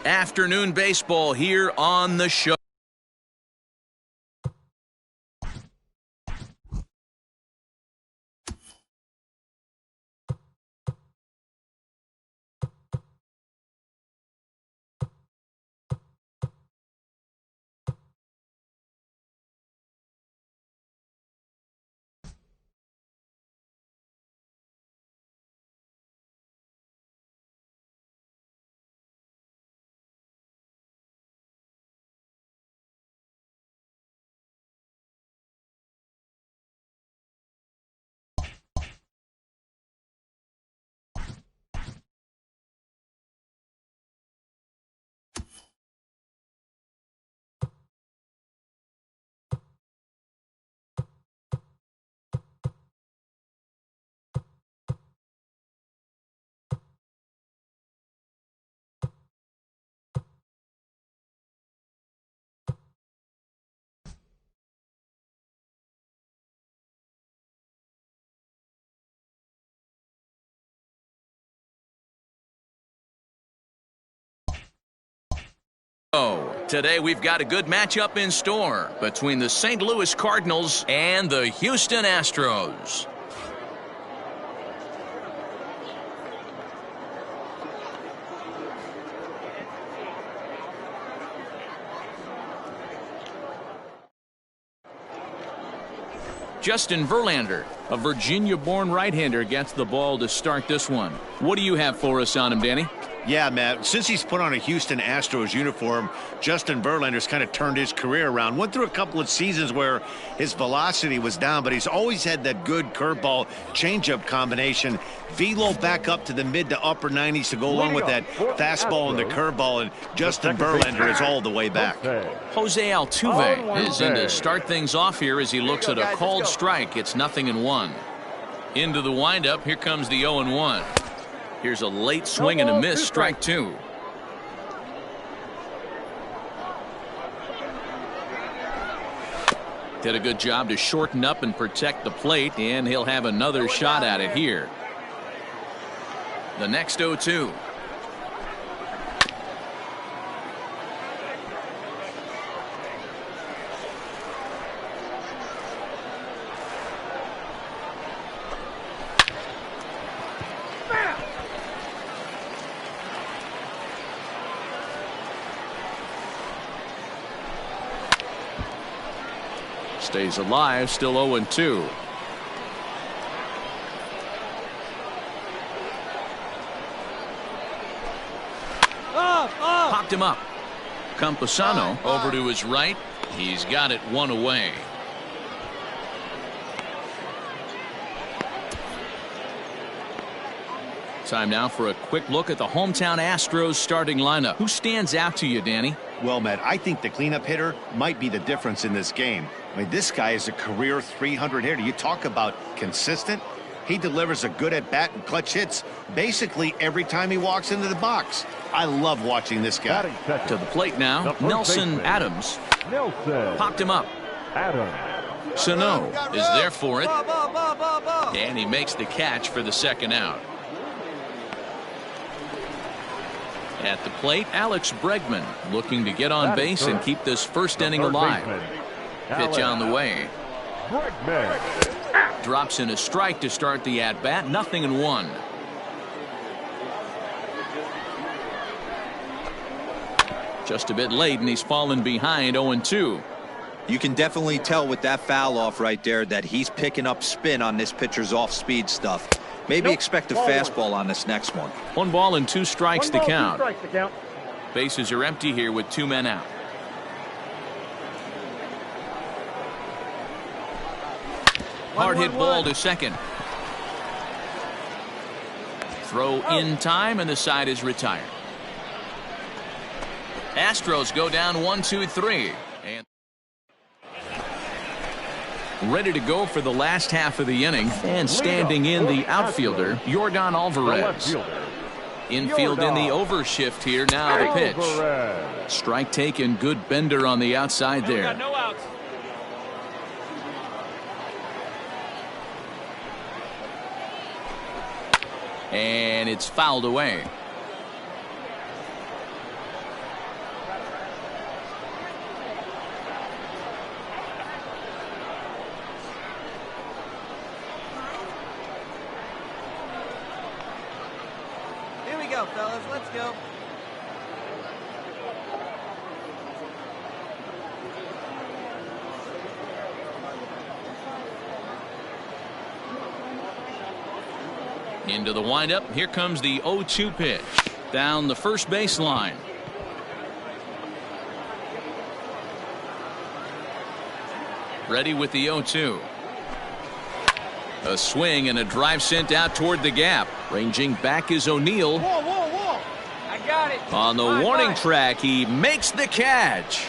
Afternoon baseball here on the show. Today we've got a good matchup in store between the St. Louis Cardinals and the Houston Astros. Justin Verlander, a Virginia-born right-hander, gets the ball to start this one. What do you have for us on him, Danny? Yeah, Matt, since he's put on a Houston Astros uniform, Justin Verlander's kind of turned his career around. Went through a couple of seasons where his velocity was down, but he's always had that good curveball changeup combination. Velo back up to the mid to upper 90s to go along with that fastball and the curveball, and Justin Verlander is all the way back. Jose Altuve is in to start things off here as he looks at a called strike. It's 0-1. Into the windup, here comes the 0-1. Here's a late swing and a miss, strike two. Did a good job to shorten up and protect the plate, and he'll have another shot at it here. The next 0-2. Stays alive, still 0-2. Popped him up. Campusano over to his right. He's got it one away. Time now for a quick look at the hometown Astros starting lineup. Who stands out to you, Danny? Well, Matt, I think the cleanup hitter might be the difference in this game. I mean, this guy is a career 300 hitter. You talk about consistent. He delivers a good at-bat and clutch hits basically every time he walks into the box. I love watching this guy. To the plate now, Nelson Adams. Popped him up. Sano is there for it. And he makes the catch for the second out. At the plate, Alex Bregman looking to get on base and keep this first inning alive. Pitch on the way. Drops in a strike to start the at-bat. 0-1. Just a bit late, and he's fallen behind 0-2. You can definitely tell with that foul off right there that he's picking up spin on this pitcher's off-speed stuff. Maybe expect a fastball on this next one. 1 ball and 2 strikes to count. Bases are empty here with 2 men out. Hard hit ball to second. Throw in time, and the side is retired. Astros go down 1-2-3. And ready to go for the last half of the inning, and standing in the outfielder, Yordan Alvarez. Infield in the overshift here. Now the pitch. Strike taken. Good bender on the outside there. No outs. And it's fouled away. go, fellas. Let's go. Into the windup. Here comes the 0-2 pitch. Down the first baseline. Ready with the 0-2. A swing and a drive sent out toward the gap. Ranging back is O'Neill. Whoa, whoa, whoa. I got it. On the warning track, he makes the catch.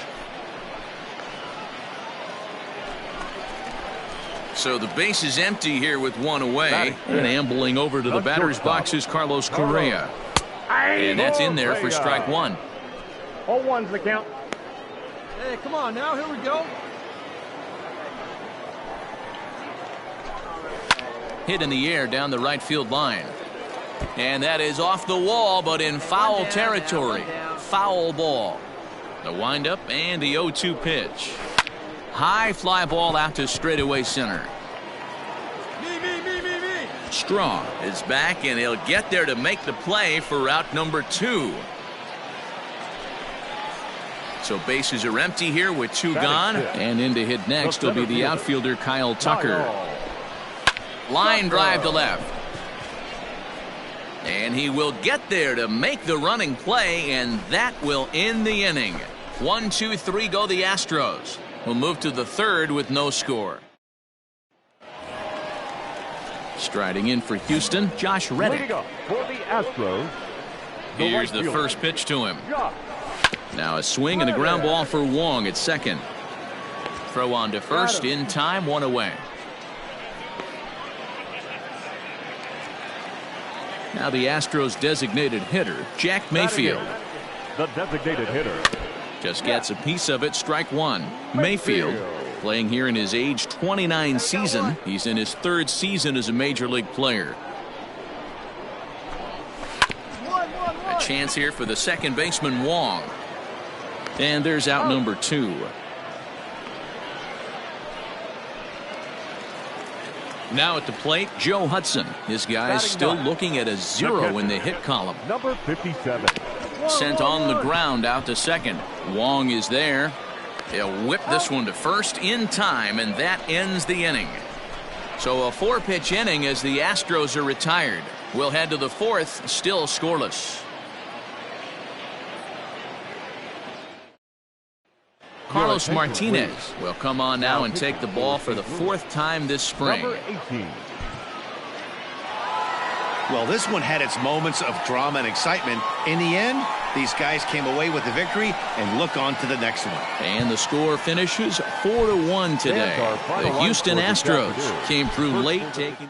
So the base is empty here with one away. And ambling over to the batter's box is Carlos Correa. And that's in there for strike one. 0-1's the count. Hey, come on now. Here we go. Hit in the air down the right field line. And that is off the wall, but in foul territory. Foul ball. The windup and the 0-2 pitch. High fly ball out to straightaway center. Me. Strong is back, and he'll get there to make the play for out number 2. So bases are empty here with 2 gone. And in to hit next will be the outfielder Kyle Tucker. Line drive to left. And he will get there to make the running play, and that will end the inning. 1, 2, 3 go the Astros. We'll move to the third with no score. Striding in for Houston, Josh Reddick. Leading up for the Astros. Here's the first pitch to him. Now a swing and a ground ball for Wong at second. Throw on to first in time, 1 away. Now the Astros designated hitter, Jack Mayfield. The designated hitter. Just gets a piece of it, strike 1. Mayfield playing here in his age 29 season. He's in his 3rd season as a major league player. A chance here for the second baseman Wong. And there's out number 2. Now at the plate, Joe Hudson. His guys still looking at a 0 in the hit column. Number 57. Sent on the ground out to second. Wong is there. He'll whip this one to first in time, and that ends the inning. So a 4-pitch inning as the Astros are retired. We'll head to the 4th, still scoreless. Carlos Martinez will come on now and take the ball for the 4th time this spring. Number 18. Well, this one had its moments of drama and excitement. In the end, these guys came away with the victory and look on to the next one. And the score finishes 4-1 today. The Houston Astros came through late, taking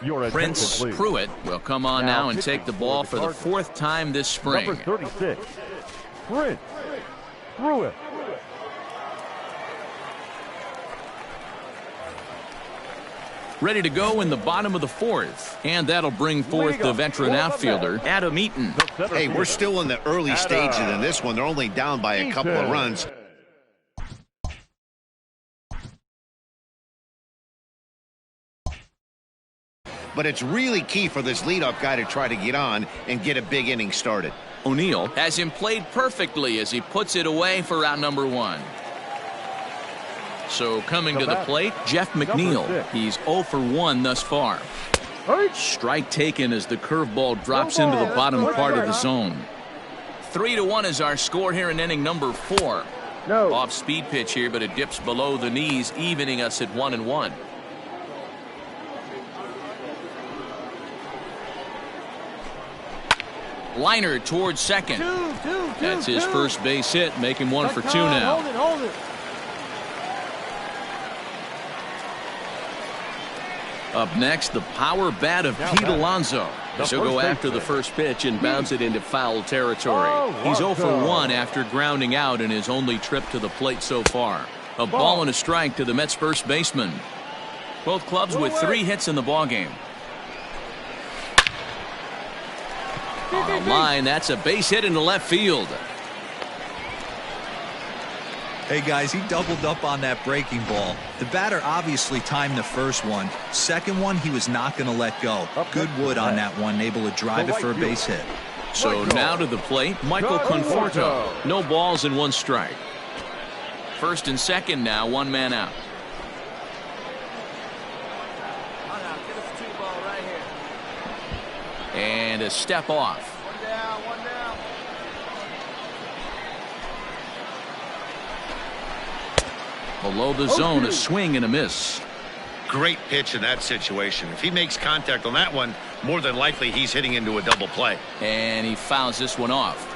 Your attention, Prince please. Pruitt will come on now and take the ball for the 4th time this spring. Number 36, Prince Pruitt. Ready to go in the bottom of the 4th. And that'll bring forth the veteran outfielder, Adam Eaton. Hey, we're still in the early stages in this one. They're only down by a couple of runs. But it's really key for this leadoff guy to try to get on and get a big inning started. O'Neill has him played perfectly as he puts it away for out number 1. So coming to the plate, Jeff McNeil. He's 0 for 1 thus far. Strike taken as the curveball drops into the bottom part of the zone. 3-1 is our score here in inning number 4. Off speed pitch here, but it dips below the knees, evening us at 1-1. Liner towards second. That's his first base hit, making 1 for 2 now. Hold it. Up next, the power bat of Pete Alonso. He'll go after the first pitch and bounce it into foul territory. He's 0 for 1 after grounding out in his only trip to the plate so far. A ball and a strike to the Mets first baseman. Both clubs with 3 hits in the ballgame. On a line, that's a base hit into left field. Hey guys, he doubled up on that breaking ball. The batter obviously timed the first one. Second one, he was not going to let go. Good wood on that one, able to drive it for a base hit. So now to the plate, Michael Conforto. No balls and 1 strike. First and second now, 1 man out. Give us a 2-ball right here. And a step off. 1 down, 1 down. Below the zone, a swing and a miss. Great pitch in that situation. If he makes contact on that one, more than likely he's hitting into a double play. And he fouls this one off.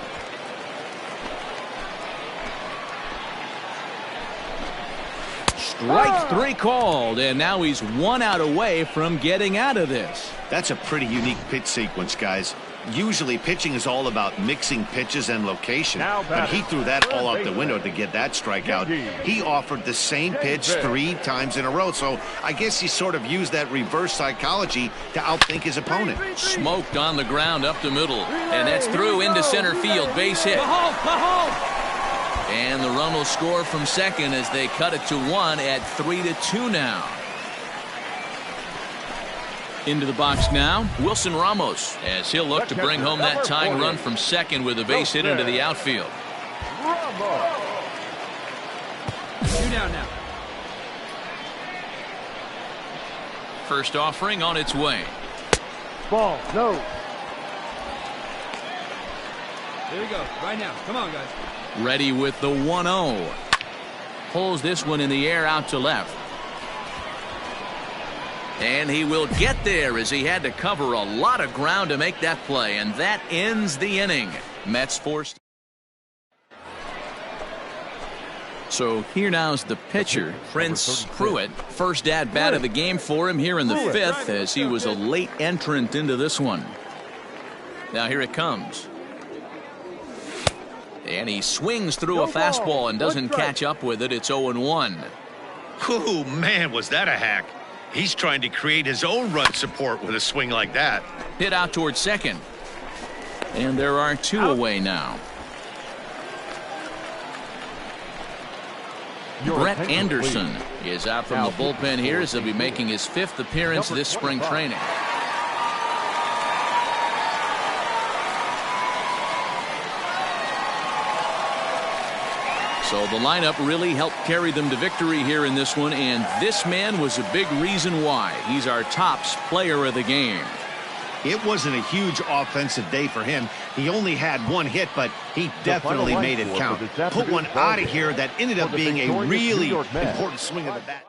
Strike 3 called, and now he's 1 out away from getting out of this. That's a pretty unique pitch sequence, guys. Usually pitching is all about mixing pitches and location, but he threw that all out the window to get that strikeout. He offered the same pitch 3 times in a row, so I guess he sort of used that reverse psychology to outthink his opponent. Smoked on the ground up the middle, and that's through into center field. Base hit. And the run will score from second as they cut it to 1 at 3-2 now. Into the box now, Wilson Ramos, as he'll look to bring home that tying run from second with a base hit into the outfield. 2 down now. First offering on its way. Ball, no. Here we go. Right now. Come on, guys. Ready with the 1-0. Pulls this one in the air out to left. And he will get there as he had to cover a lot of ground to make that play. And that ends the inning. Mets forced. So here now is the pitcher, Prince Pruitt. First at bat of the game for him here in the 5th as he was a late entrant into this one. Now here it comes. And he swings through a fastball and doesn't catch up with it. It's 0-1. Oh, man, was that a hack. He's trying to create his own run support with a swing like that. Hit out towards second. And there are 2 away now. Brett Anderson is out from the bullpen here as he'll be making his 5th appearance this spring training. So the lineup really helped carry them to victory here in this one, and this man was a big reason why. He's our tops player of the game. It wasn't a huge offensive day for him. He only had 1 hit, but he definitely made it count. Put one out of here that ended up being a really important swing of the bat.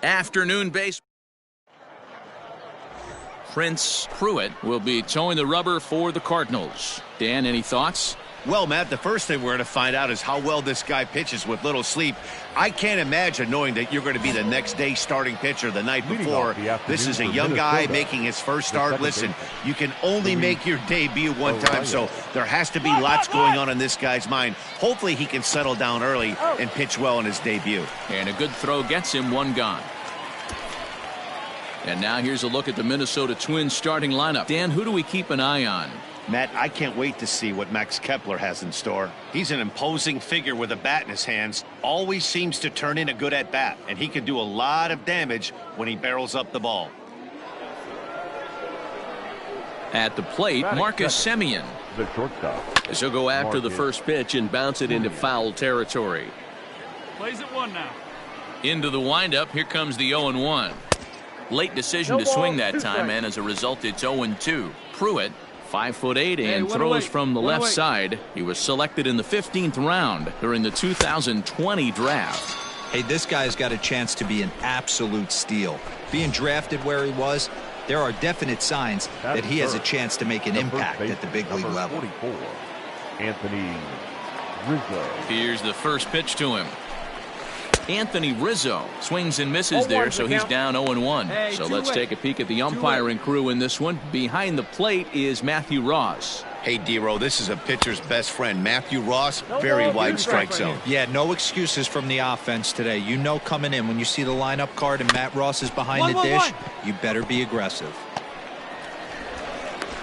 Afternoon base. Prince Pruitt will be towing the rubber for the Cardinals. Dan, any thoughts? Well, Matt, the first thing we're going to find out is how well this guy pitches with little sleep. I can't imagine knowing that you're going to be the next day starting pitcher the night before. This is a young guy making his first start. Listen, you can only make your debut one time, so there has to be lots going on in this guy's mind. Hopefully he can settle down early and pitch well in his debut. And a good throw gets him one gone. And now here's a look at the Minnesota Twins starting lineup. Dan, who do we keep an eye on? Matt, I can't wait to see what Max Kepler has in store. He's an imposing figure with a bat in his hands. Always seems to turn in a good at-bat, and he can do a lot of damage when he barrels up the ball. At the plate, Marcus Semien. The shortstop. He'll go after the first pitch and bounce it into foul territory. Plays at 1 now. Into the windup, here comes the 0-1. Late decision to swing that time, and as a result, it's 0-2. Pruitt, 5'8" and throws from the left side. He was selected in the 15th round during the 2020 draft. Hey, this guy's got a chance to be an absolute steal. Being drafted where he was, there are definite signs that he has a chance to make an impact at the big league level. 44, Anthony Rizzo. Here's the first pitch to him. Anthony Rizzo swings and misses there, so he's down 0-1. So let's take a peek at the umpiring crew in this one. Behind the plate is Matthew Ross. Hey, D-Row, this is a pitcher's best friend. Matthew Ross, very wide strike zone. Yeah, no excuses from the offense today. You know coming in when you see the lineup card and Matt Ross is behind the dish, you better be aggressive.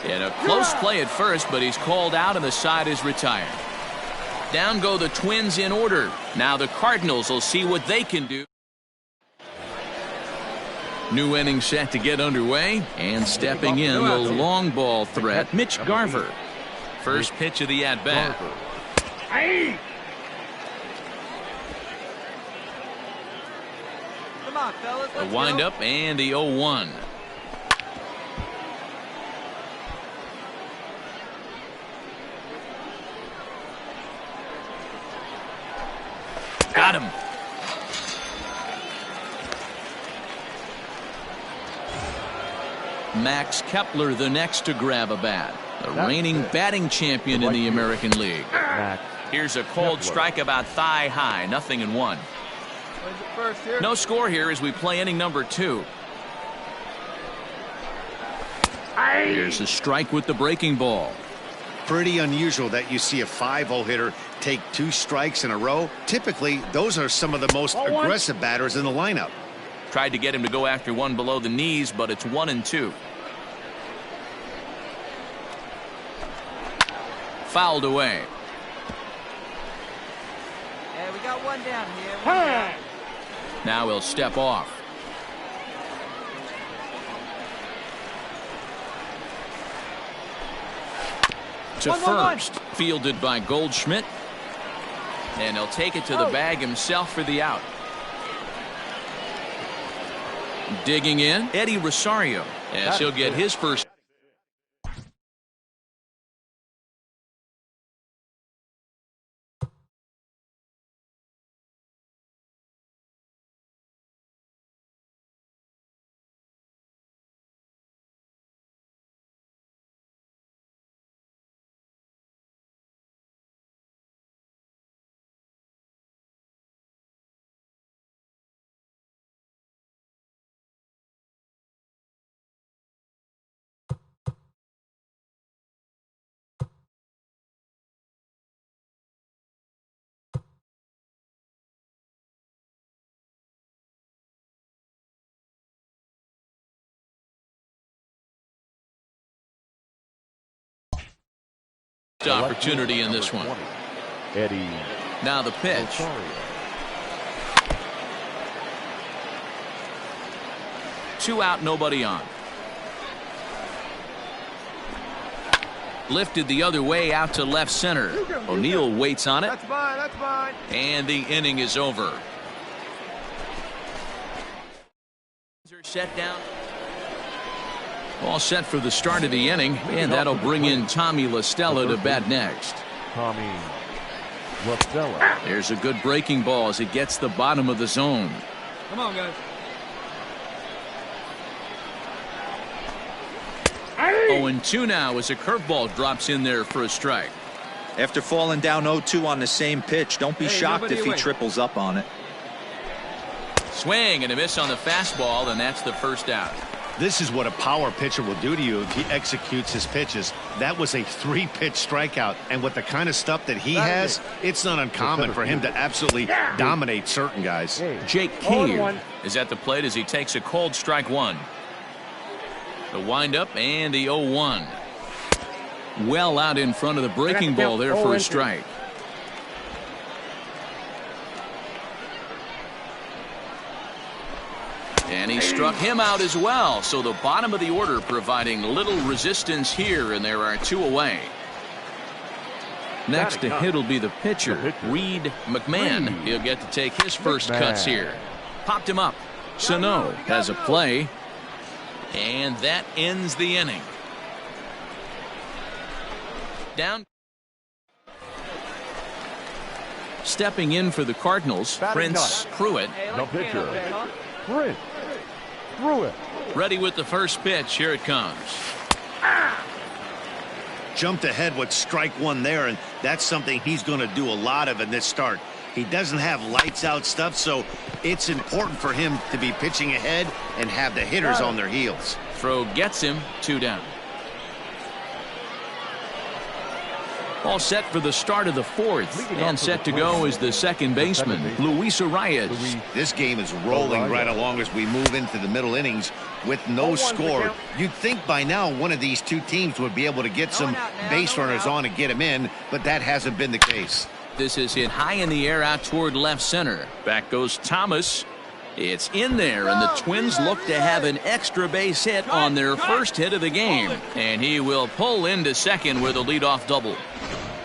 And a close play at first, but he's called out and the side is retired. Down go the Twins in order. Now the Cardinals will see what they can do. New inning set to get underway, and stepping in the long ball threat, Mitch Garver. First pitch of the at-bat. Come on, fellas. The windup and the 0-1. Got him. Max Kepler the next to grab a bat. The reigning batting champion in the American League. Here's a cold strike about thigh high. 0-1. No score here as we play inning number 2. Here's a strike with the breaking ball. Pretty unusual that you see a 5-0 hitter take 2 strikes in a row. Typically, those are some of the most aggressive batters in the lineup. Tried to get him to go after one below the knees, but it's 1-2. Fouled away. Hey, we got one down here. Now he'll step off. To first, fielded by Goldschmidt, and he'll take it to the bag himself for the out. Digging in, Eddie Rosario, as he'll get his first. Opportunity in this one. Eddie. Now the pitch. Two out, nobody on. Lifted the other way out to left center. O'Neill waits on it. That's fine, that's fine. And the inning is over. Set down. All set for the start of the inning, and that'll bring in Tommy La Stella to bat next. Tommy La Stella. There's a good breaking ball as it gets the bottom of the zone. Come on, guys. 0-2 now as a curveball drops in there for a strike. After falling down 0-2 on the same pitch, don't be shocked if he triples up on it. Swing and a miss on the fastball, and that's the first out. This is what a power pitcher will do to you if he executes his pitches. That was a 3-pitch strikeout, and with the kind of stuff that he has, it's not uncommon for him to absolutely dominate certain guys. Jake Cave is at the plate as he takes a cold strike one. The windup and the 0-1. Well out in front of the breaking ball there for a strike. And he struck him out as well. So the bottom of the order providing little resistance here, and there are 2 away. Next to hit will be the pitcher, Reed McMahon. He'll get to take his first cuts here. Popped him up. Sano has a play. And that ends the inning. Down. Stepping in for the Cardinals, Prince Pruitt. The pitcher, Prince Pruitt. Ready with the first pitch. Here it comes. Jumped ahead with strike one there, and that's something he's going to do a lot of in this start. He doesn't have lights out stuff, so it's important for him to be pitching ahead and have the hitters on their heels. Throw gets him, 2 down. All set for the start of the 4th, and set to go is the second baseman, Luis Arias. This game is rolling right along as we move into the middle innings with no score. You'd think by now one of these 2 teams would be able to get some base runners on and get him in, but that hasn't been the case. This is hit high in the air out toward left center. Back goes Thomas. It's in there, and the Twins look to have an extra base hit on their first hit of the game. And he will pull into second with a leadoff double.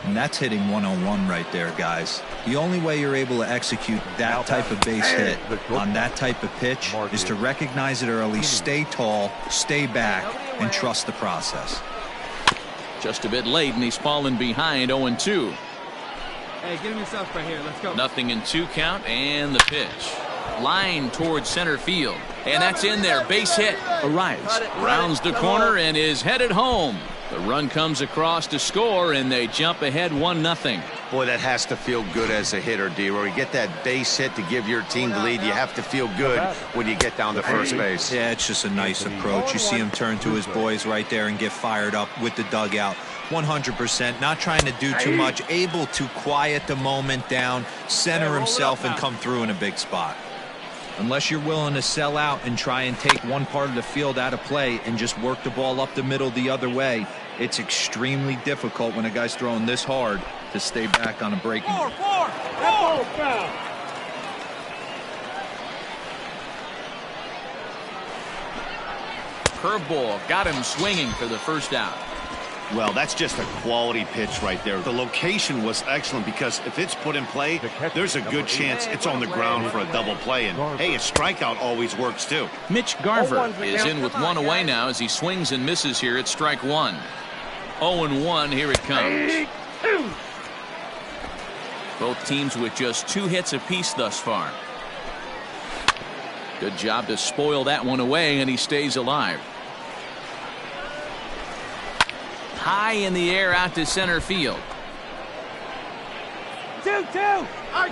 And that's hitting 101 right there, guys. The only way you're able to execute that type of base hit on that type of pitch is to recognize it early, stay tall, stay back, and trust the process. Just a bit late, and he's fallen behind 0-2. Hey, get him yourself right here. Let's go. Nothing in 2 count, and the pitch. Line towards center field, and that's in there. Base hit. Arias rounds the corner and is headed home. The run comes across to score, and they jump ahead 1-0. Boy, that has to feel good as a hitter, D. Where you get that base hit to give your team the lead, you have to feel good when you get down to first base. Yeah, it's just a nice approach. You see him turn to his boys right there and get fired up with the dugout. 100%, not trying to do too much, able to quiet the moment down, center himself, and come through in a big spot. Unless you're willing to sell out and try and take one part of the field out of play and just work the ball up the middle the other way, it's extremely difficult when a guy's throwing this hard to stay back on a breaking ball. Curveball got him swinging for the first out. Well, that's just a quality pitch right there. The location was excellent because if it's put in play, there's a good chance it's on the ground for a double play. And, hey, a strikeout always works, too. Mitch Garver is in with 1 away now as he swings and misses here at strike 1. 0-1, here it comes. Both teams with just 2 hits apiece thus far. Good job to spoil that one away, and he stays alive. High in the air out to center field. 2-2. I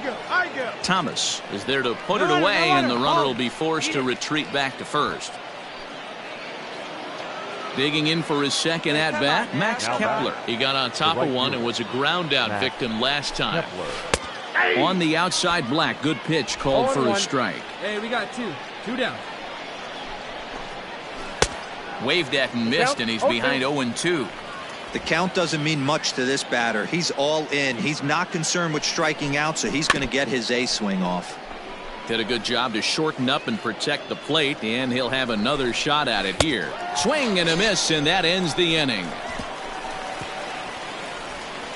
go. Thomas is there to put it away, and the runner will be forced to retreat back to first. Digging in for his second at bat, Max Kepler. He got on top of one and was a ground out victim last time. On the outside, Black. Good pitch called for a strike. Hey, we got 2 down. Waved at and missed, and he's behind 0-2. The count doesn't mean much to this batter. He's all in. He's not concerned with striking out, so he's going to get his A swing off. Did a good job to shorten up and protect the plate, and he'll have another shot at it here. Swing and a miss, and that ends the inning.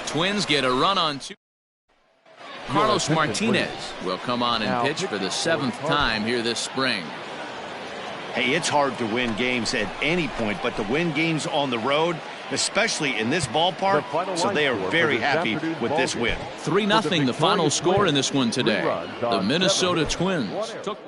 Twins get a run on 2. Carlos Martinez will come on and pitch for the 7th time here this spring. Hey, it's hard to win games at any point, but to win games on the road, especially in this ballpark, so they are very happy with this win. 3-0 the final score in this one today. The Minnesota Twins took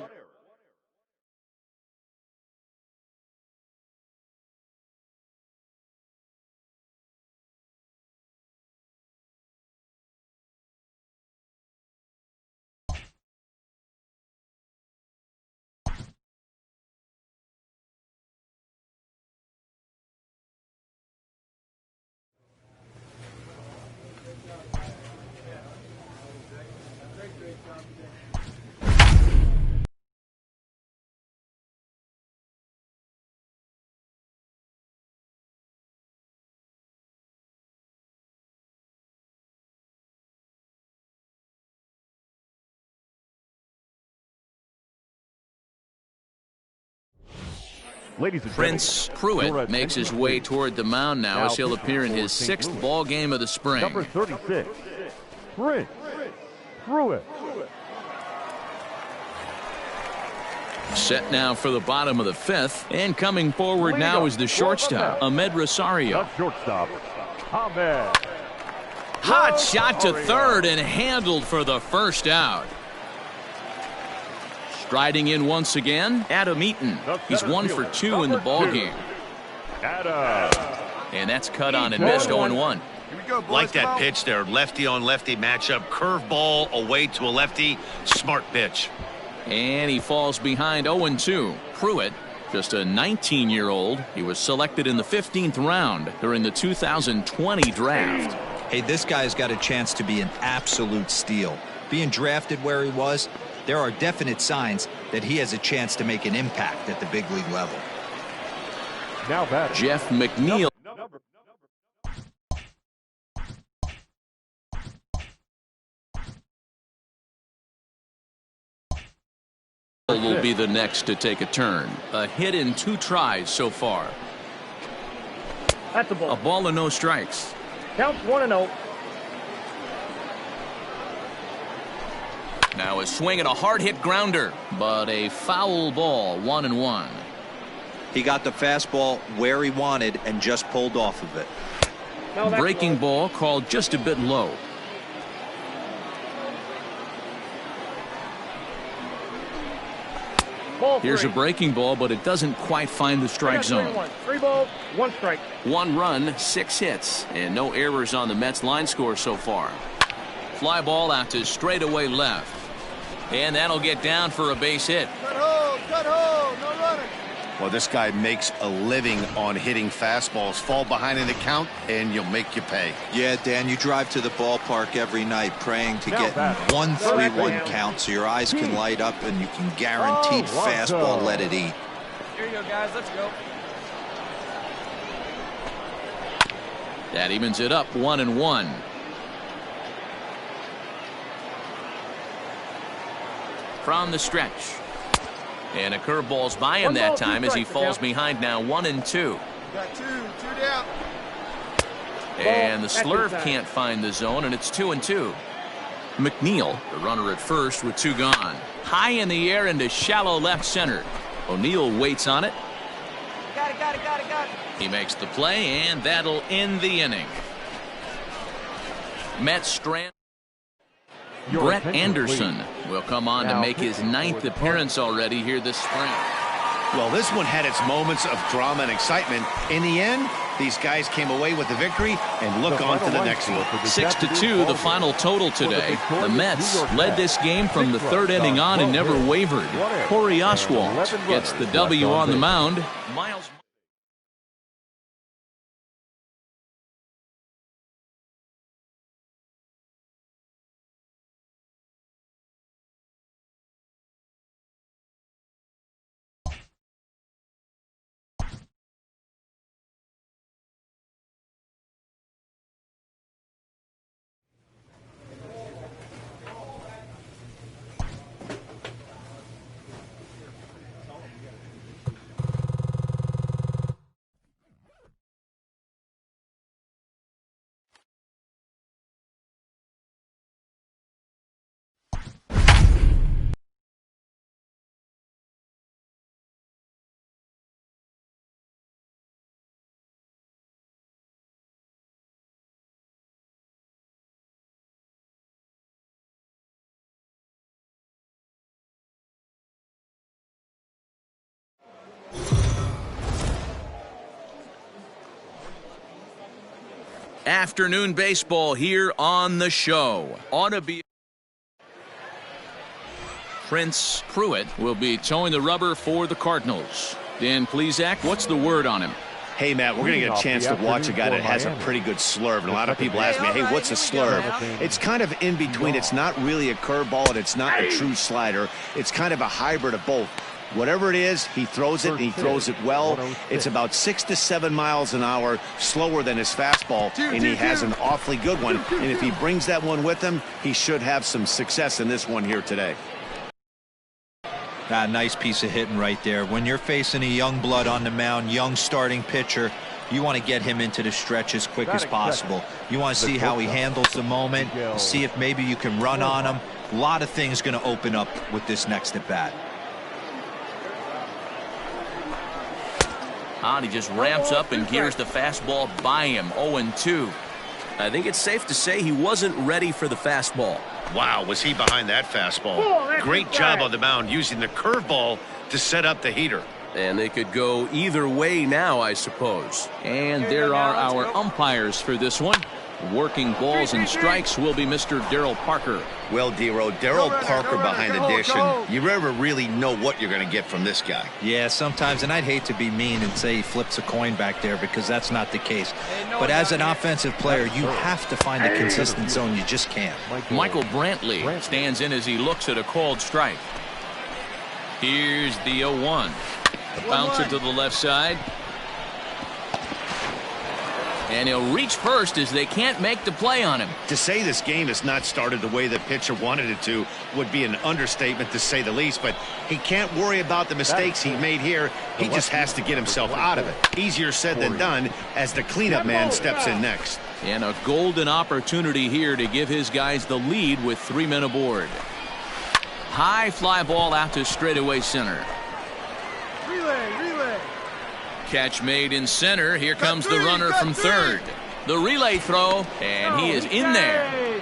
Ladies and Prince Pruitt makes his way toward the mound now as he'll appear in his 6th ball game of the spring. Number 36, Prince Pruitt. Set now for the bottom of the 5th, and coming forward now is the shortstop, Ahmed Rosario. The shortstop, Ahmed. Hot shot to third and handled for the first out. Striding in once again, Adam Eaton. He's 1 for 2 in the ball game. And that's cut on and missed 0-1. Like that pitch there, lefty on lefty matchup, curveball away to a lefty, smart pitch. And he falls behind 0-2. Pruitt, just a 19-year-old. He was selected in the 15th round during the 2020 draft. Hey, this guy's got a chance to be an absolute steal. Being drafted where he was, there are definite signs that he has a chance to make an impact at the big league level. Now batting, Jeff McNeil will be the next to take a turn. A hit in 2 tries so far. That's a ball. A ball and no strikes. Counts 1-0. Now a swing and a hard hit grounder, but a foul ball, 1-1. He got the fastball where he wanted and just pulled off of it. No, Breaking ball called just a bit low. ball. Here's a breaking ball, but it doesn't quite find the strike zone. 3 balls, 1 strike. 1 run, 6 hits, and no errors on the Mets line score so far. Fly ball out to straightaway left. And that'll get down for a base hit. Cut hole, no running. Well, this guy makes a living on hitting fastballs. Fall behind in the count, and you'll make you pay. Yeah, Dan, you drive to the ballpark every night praying to get 1-3-1 count so your eyes can light up and you can guaranteed fastball let it eat. Here you go, guys. Let's go. That evens it up, 1-1. From the stretch. And a curveball's by him that time as he falls behind now, 1-2. Got 2 down. And the slurve can't find the zone, and it's 2-2. McNeil, the runner at first with 2 gone. High in the air into shallow left center. O'Neill waits on it. Got it. He makes the play, and that'll end the inning. Mets strand. Brett Anderson will come on to make his 9th appearance already here this spring. Well, this one had its moments of drama and excitement. In the end, these guys came away with the victory and look on to the next one. 6-2 the final total today. The Mets led this game from the 3rd inning on and never wavered. Corey Oswalt gets the W on the mound. Miles. Afternoon baseball here on the show. Ought to be. Prince Pruitt will be towing the rubber for the Cardinals. Dan Plesac, what's the word on him? Hey, Matt, we're going to get a chance to watch a guy that has a pretty good slurve. And a lot of people ask me, hey, what's a slurve? It's kind of in between. It's not really a curveball, and it's not a true slider. It's kind of a hybrid of both. Whatever it is, he throws it, and he throws it well. It's about 6 to 7 miles an hour slower than his fastball, and he has an awfully good one. And if he brings that one with him, he should have some success in this one here today. Nice piece of hitting right there. When you're facing a young blood on the mound, young starting pitcher, you want to get him into the stretch as quick as possible. You want to see how he handles the moment, see if maybe you can run on him. A lot of things going to open up with this next at bat. He just ramps up and gears the fastball by him. 0-2. I think it's safe to say he wasn't ready for the fastball. Wow, was he behind that fastball? Great job on the mound using the curveball to set up the heater. And they could go either way now, I suppose. And there are our umpires for this one. Working balls and strikes will be Mr. Darryl Parker. Well, Dero, Darryl Parker behind the dish, and you never really know what you're going to get from this guy. Yeah, sometimes, and I'd hate to be mean and say he flips a coin back there because that's not the case. But as an offensive player, you have to find a consistent zone. You just can't. Michael Brantley stands in as he looks at a called strike. Here's the 0-1. Bounce it to the left side. And he'll reach first as they can't make the play on him. To say this game has not started the way the pitcher wanted it to would be an understatement, to say the least, but he can't worry about the mistakes he made here. He just has to get himself out of it. Easier said than done as the cleanup man steps in next. And a golden opportunity here to give his guys the lead with 3 men aboard. High fly ball out to straightaway center. Relay. Catch made in center. Here comes the runner from third. The relay throw, and he is in there.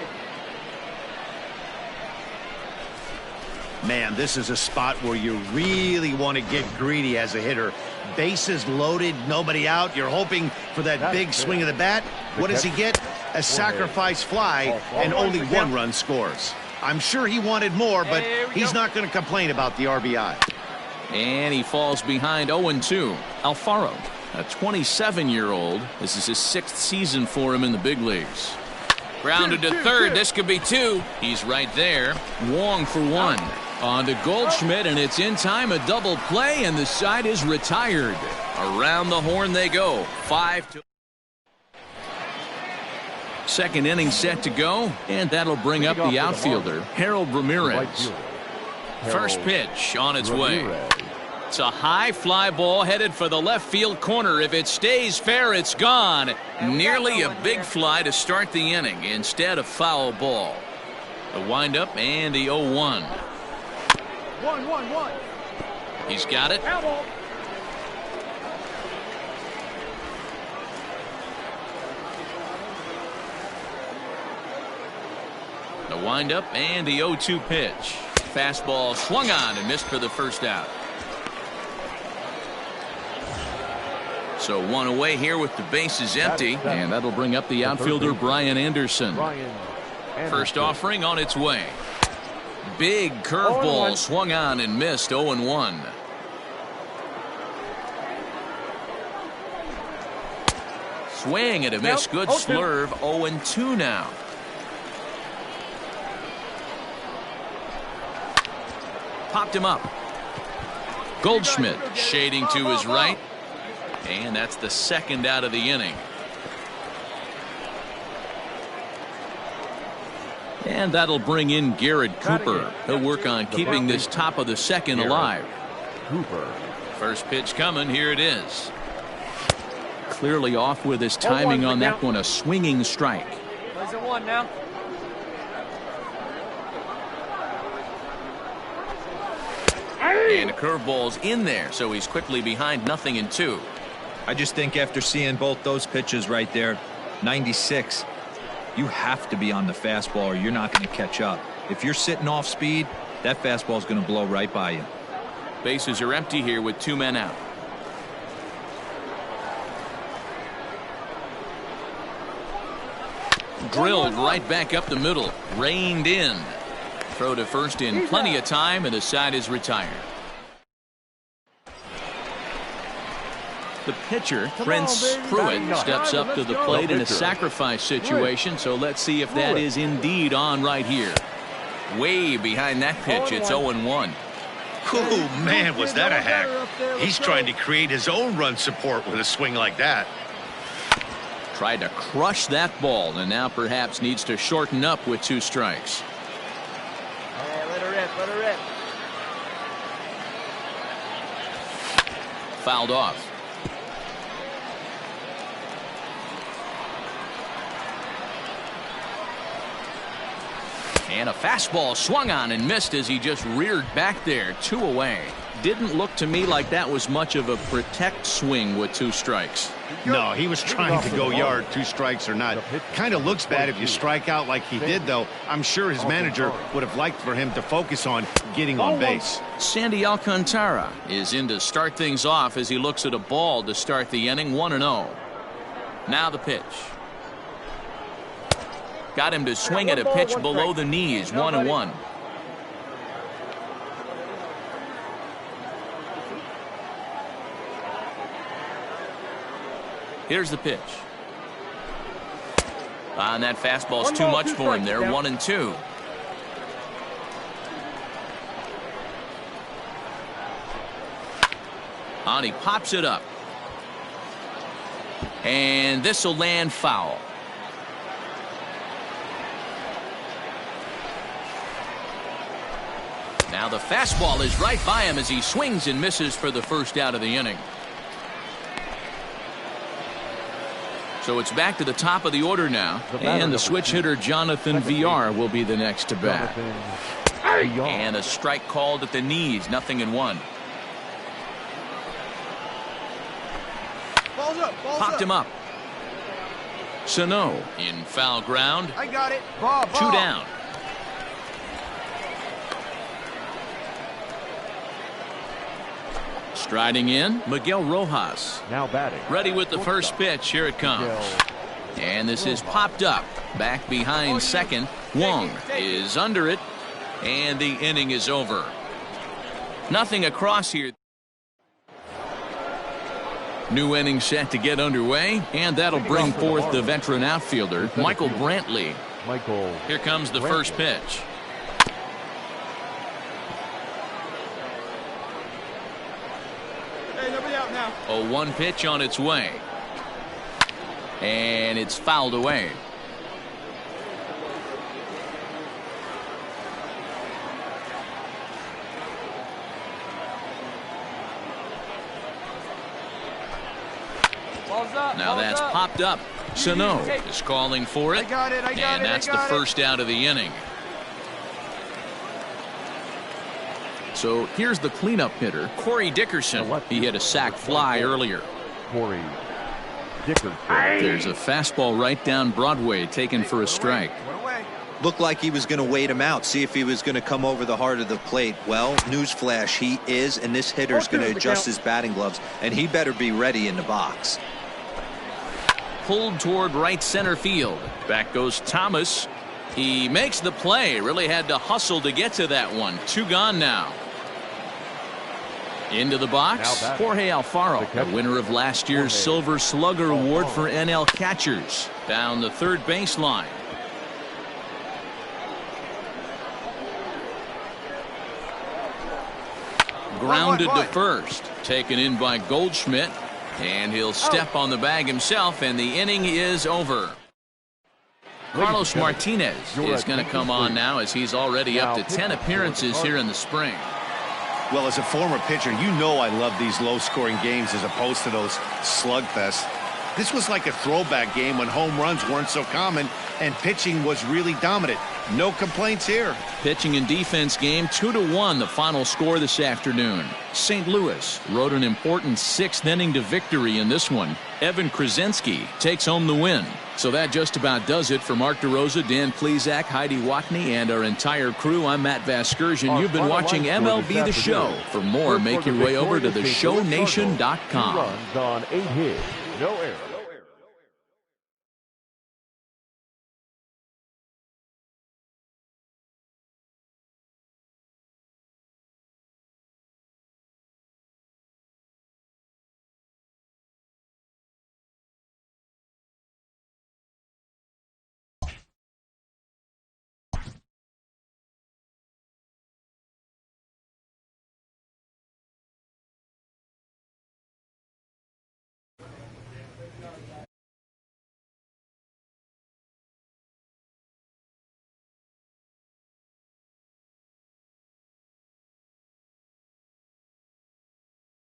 Man, this is a spot where you really want to get greedy as a hitter. Bases loaded, nobody out. You're hoping for that big swing of the bat. What does he get? A sacrifice fly, and only 1 run scores. I'm sure he wanted more, but he's not going to complain about the RBI. And he falls behind 0-2. Alfaro, a 27-year-old. This is his 6th season for him in the big leagues. Grounded to third. This could be 2. He's right there. Wong for 1. On to Goldschmidt, and it's in time. A double play, and the side is retired. Around the horn they go. 5-2. Second inning set to go, and that'll bring up the outfielder, Harold Ramirez. First pitch on its way. It's a high fly ball headed for the left field corner. If it stays fair, it's gone. Nearly a big fly to start the inning. Instead, a foul ball. The windup and the 0-1. 1-1-1. He's got it. The windup and the 0-2 pitch. Fastball swung on and missed for the first out. So 1 away here with the bases empty, and that'll bring up the outfielder Brian Anderson. First offering on its way. Big curveball swung on and missed. 0-1. Swing and a miss. Good slurve. 0-2 now. Popped him up. Goldschmidt shading to his right. And that's the second out of the inning. And that'll bring in Garrett Cooper. He'll work on keeping this top of the second alive. First pitch coming. Here it is. Clearly off with his timing on that one. A swinging strike. Plays at 1 now. And a curveball's in there, so he's quickly behind 0-2. I just think after seeing both those pitches right there, 96, you have to be on the fastball or you're not going to catch up. If you're sitting off speed, that fastball is going to blow right by you. Bases are empty here with 2 men out. Drilled right back up the middle. Reined in. Throw to first in plenty of time, and the side is retired. The pitcher, Prince Pruitt, steps up to the plate in a sacrifice situation, so let's see if that is indeed on right here. Way behind that pitch, it's 0-1. Oh, man, was that a hack. He's trying to create his own run support with a swing like that. Tried to crush that ball, and now perhaps needs to shorten up with 2 strikes. Hey, let her rip, let her rip. fouled off. And a fastball swung on and missed as he just reared back there. 2 away. Didn't look to me like that was much of a protect swing with 2 strikes. No, he was trying to go yard, 2 strikes or not. Kind of looks bad if you strike out like he did, though. I'm sure his manager would have liked for him to focus on getting on base. Sandy Alcantara is in to start things off as he looks at a ball to start the inning. 1-0. Now the pitch. Got him to swing at a pitch below the knees. 1-1. Here's the pitch. And that fastball's too much for him there. 1-2. And he pops it up. And this will land foul. Now the fastball is right by him as he swings and misses for the first out of the inning. So it's back to the top of the order now, and the switch hitter Jonathan VR will be the next to bat. And a strike called at the knees. 0-1. Popped him up. Sano in foul ground. I got it. Ball. 2 down. Striding in, Miguel Rojas. Now batting. Ready with the first pitch. Here it comes. And this is popped up. Back behind second. Wong is under it. And the inning is over. Nothing across here. New inning set to get underway. And that'll bring forth the veteran outfielder, Michael Brantley. Here comes the first pitch. A 1 pitch on its way. And it's fouled away. Now that's popped up. Sano is calling for it. And that's the first out of the inning. So here's the cleanup hitter, Corey Dickerson. He hit a sac fly earlier. Corey Dickerson. There's a fastball right down Broadway taken for a strike. Looked like he was going to wait him out, see if he was going to come over the heart of the plate. Well, newsflash, he is, and this hitter's going to adjust his batting gloves, and he better be ready in the box. Pulled toward right center field. Back goes Thomas. He makes the play. Really had to hustle to get to that one. 2 gone now. Into the box, Jorge Alfaro, the winner of last year's Silver Slugger Award for NL catchers. Down the third baseline. Grounded to first. Taken in by Goldschmidt. And he'll step on the bag himself, and the inning is over. Carlos Martinez is going to come on now as he's already up to 10 appearances here in the spring. Well, as a former pitcher, you know I love these low-scoring games as opposed to those slugfests. This was like a throwback game when home runs weren't so common and pitching was really dominant. No complaints here. Pitching and defense game, 2-1 the final score this afternoon. St. Louis rode an important 6th inning to victory in this one. Evan Krasinski takes home the win. So that just about does it for Mark DeRosa, Dan Plesac, Heidi Watney, and our entire crew. I'm Matt Vasgersian. You've been watching MLB The Show. For more, make your way over to theshownation.com. Runs on 8 hits, no errors.